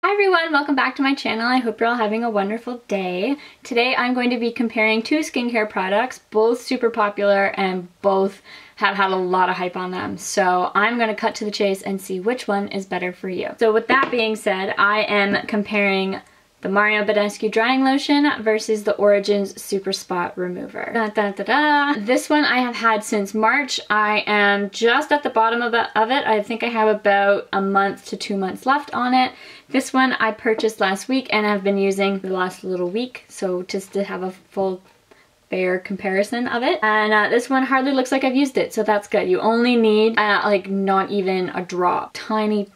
Hi everyone, welcome back to my channel. I hope you're all having a wonderful day. Today I'm going to be comparing two skincare products, both super popular and both have had a lot of hype on them. So I'm going to cut to the chase and see which one is better for you. So with that being said, I am comparing the Mario Badescu Drying Lotion versus the Origins Super Spot Remover. Da, da, da, da. This one I have had since March. I am just at the bottom of it. I think I have about a month to 2 months left on it. This one I purchased last week and I've been using for the last little week, so just to have a full fair comparison of it. And this one hardly looks like I've used it, so that's good. You only need like not even a drop. Tiny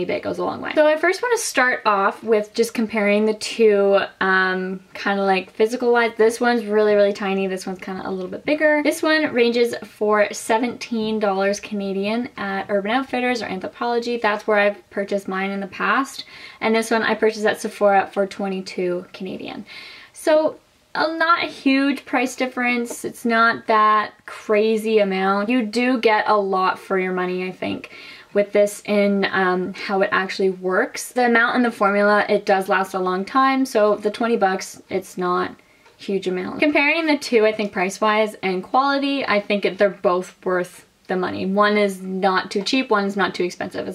bit goes a long way. So I first want to start off with just comparing the two kind of like physical wise. This one's really tiny. This one's kind of a little bit bigger. This one ranges for $17 Canadian at Urban Outfitters or Anthropologie. That's where I've purchased mine in the past. And this one I purchased at Sephora for 22 Canadian. So not a huge price difference. It's not that crazy amount. You do get a lot for your money, I think, with this in how it actually works. The amount in the formula, it does last a long time, so the 20 bucks, it's not a huge amount. Comparing the two, I think price-wise and quality, I think they're both worth the money. One is not too cheap, one is not too expensive.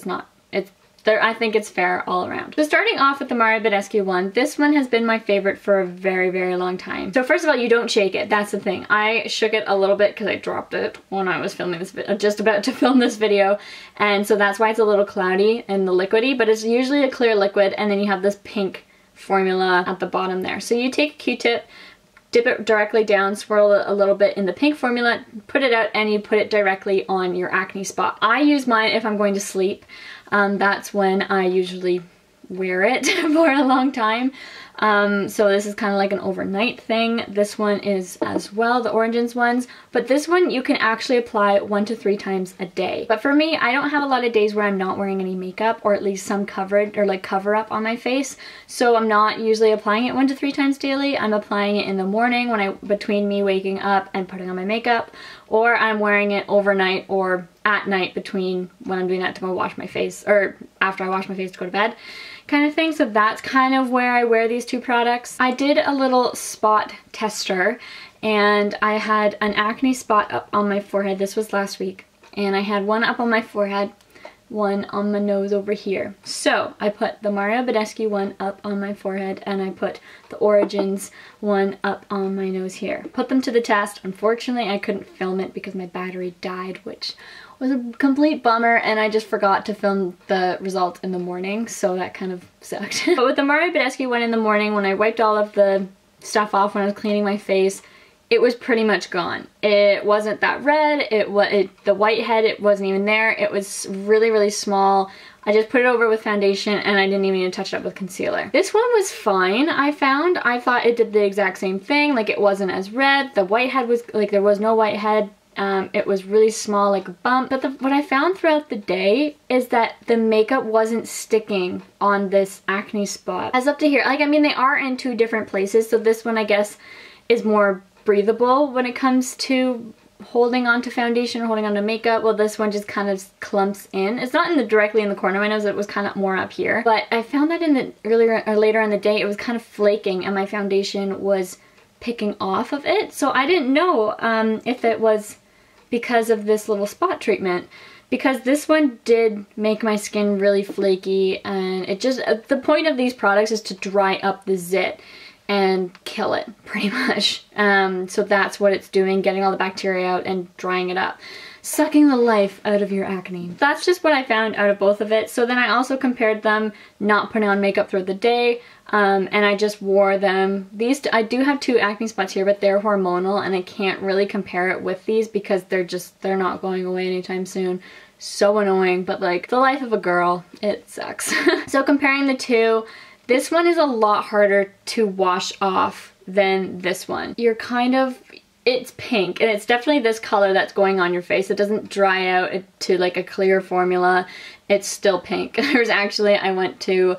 I think it's fair all around. So starting off with the Mario Badescu one, this one has been my favorite for a very long time. So first of all, you don't shake it. That's the thing. I shook it a little bit because I dropped it when I was filming this video, just about to film this video. And so that's why it's a little cloudy and the liquidy, but it's usually a clear liquid, and then you have this pink formula at the bottom there. So you take a Q-tip, dip it directly down, swirl it a little bit in the pink formula, put it out, and you put it directly on your acne spot. I use mine if I'm going to sleep. That's when I usually wear it for a long time. So this is kind of like an overnight thing. This one is as well, the Origins ones, but this one you can actually apply 1 to 3 times a day. But for me, I don't have a lot of days where I'm not wearing any makeup, or at least some coverage or like cover up on my face. So I'm not usually applying it 1 to 3 times daily. I'm applying it in the morning between me waking up and putting on my makeup, or I'm wearing it overnight or at night between when I'm doing that to go wash my face, or after I wash my face to go to bed kind of thing. So that's kind of where I wear these two products. I did a little spot tester and I had an acne spot up on my forehead. This was last week, and I had one up on my forehead, one on my nose over here. So I put the Mario Badescu one up on my forehead and I put the Origins one up on my nose here. Put them to the test. Unfortunately, I couldn't film it because my battery died, which was a complete bummer, and I just forgot to film the result in the morning, so that kind of sucked. But with the Mario Badescu one in the morning, when I wiped all of the stuff off when I was cleaning my face, it was pretty much gone. It wasn't that red, the whitehead, it wasn't even there. It was really small. I just put it over with foundation and I didn't even need to touch it up with concealer. This one was fine, I found. I thought it did the exact same thing, like it wasn't as red. The whitehead was, like there was no whitehead. It was really small, like a bump. But what I found throughout the day is that the makeup wasn't sticking on this acne spot. As up to here, like I mean they are in 2 different places, so this one I guess is more breathable when it comes to holding on to foundation or holding on to makeup. Well, this one just kind of clumps in. It's not directly in the corner of my nose, it was kind of more up here. But I found that in the later in the day it was kind of flaking and my foundation was picking off of it. So I didn't know if it was because of this little spot treatment, because this one did make my skin really flaky, and it just, the point of these products is to dry up the zit and kill it pretty much. So that's what it's doing, getting all the bacteria out and drying it up, sucking the life out of your acne. That's just what I found out of both of it. So then I also compared them, not putting on makeup throughout the day, and I just wore them. I do have 2 acne spots here, but they're hormonal and I can't really compare it with these because they're not going away anytime soon. So annoying, but like the life of a girl, it sucks. So comparing the two, this one is a lot harder to wash off than this one. It's pink, and it's definitely this color that's going on your face. It doesn't dry out to like a clear formula. It's still pink. I went to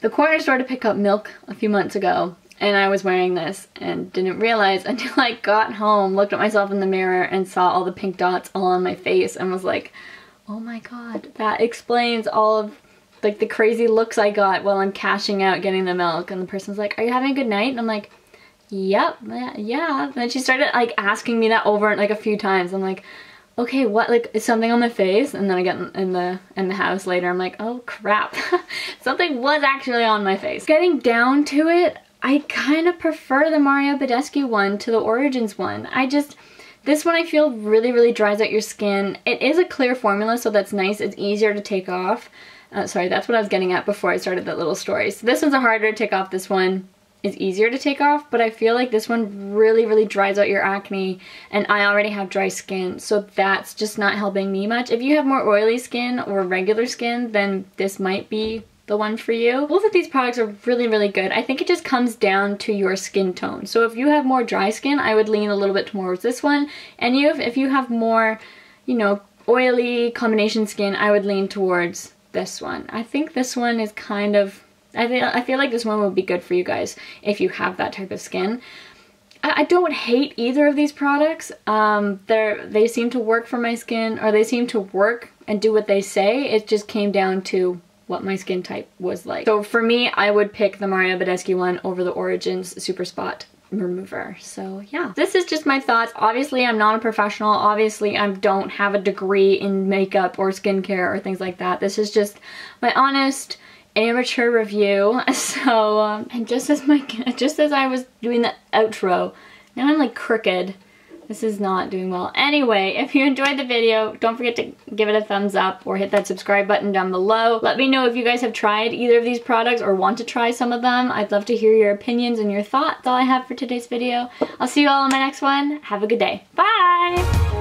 the corner store to pick up milk a few months ago, and I was wearing this and didn't realize until I got home, looked at myself in the mirror and saw all the pink dots all on my face and was like, oh my god, that explains all of like the crazy looks I got while I'm cashing out getting the milk, and the person's like, are you having a good night? And I'm like, yep, yeah. And then she started like asking me that over like a few times. I'm like, okay, what, like, is something on my face? And then I get in the house later, I'm like, oh crap, something was actually on my face. Getting down to it, I kind of prefer the Mario Badescu one to the Origins one. This one I feel really dries out your skin. It is a clear formula, so that's nice. It's easier to take off. Sorry, that's what I was getting at before I started that little story. So this one's harder to take off. This one is easier to take off, but I feel like this one really dries out your acne, and I already have dry skin, so that's just not helping me much. If you have more oily skin or regular skin, then this might be the one for you. Both of these products are really good. I think it just comes down to your skin tone. So if you have more dry skin, I would lean a little bit towards this one, and if you have more, you know, oily combination skin, I would lean towards this one. I think this one is kind of, I feel like this one would be good for you guys if you have that type of skin. I don't hate either of these products. They seem to work for my skin, or they seem to work and do what they say. It just came down to what my skin type was like. So for me, I would pick the Mario Badescu one over the Origins Super Spot Remover. So yeah, this is just my thoughts. Obviously, I'm not a professional. Obviously, I don't have a degree in makeup or skincare or things like that. This is just my honest amateur review. So and just as I was doing the outro, now I'm like crooked. This is not doing well. Anyway, if you enjoyed the video, don't forget to give it a thumbs up or hit that subscribe button down below. Let me know if you guys have tried either of these products or want to try some of them. I'd love to hear your opinions and your thoughts. That's all I have for today's video. I'll see you all in my next one. Have a good day. Bye!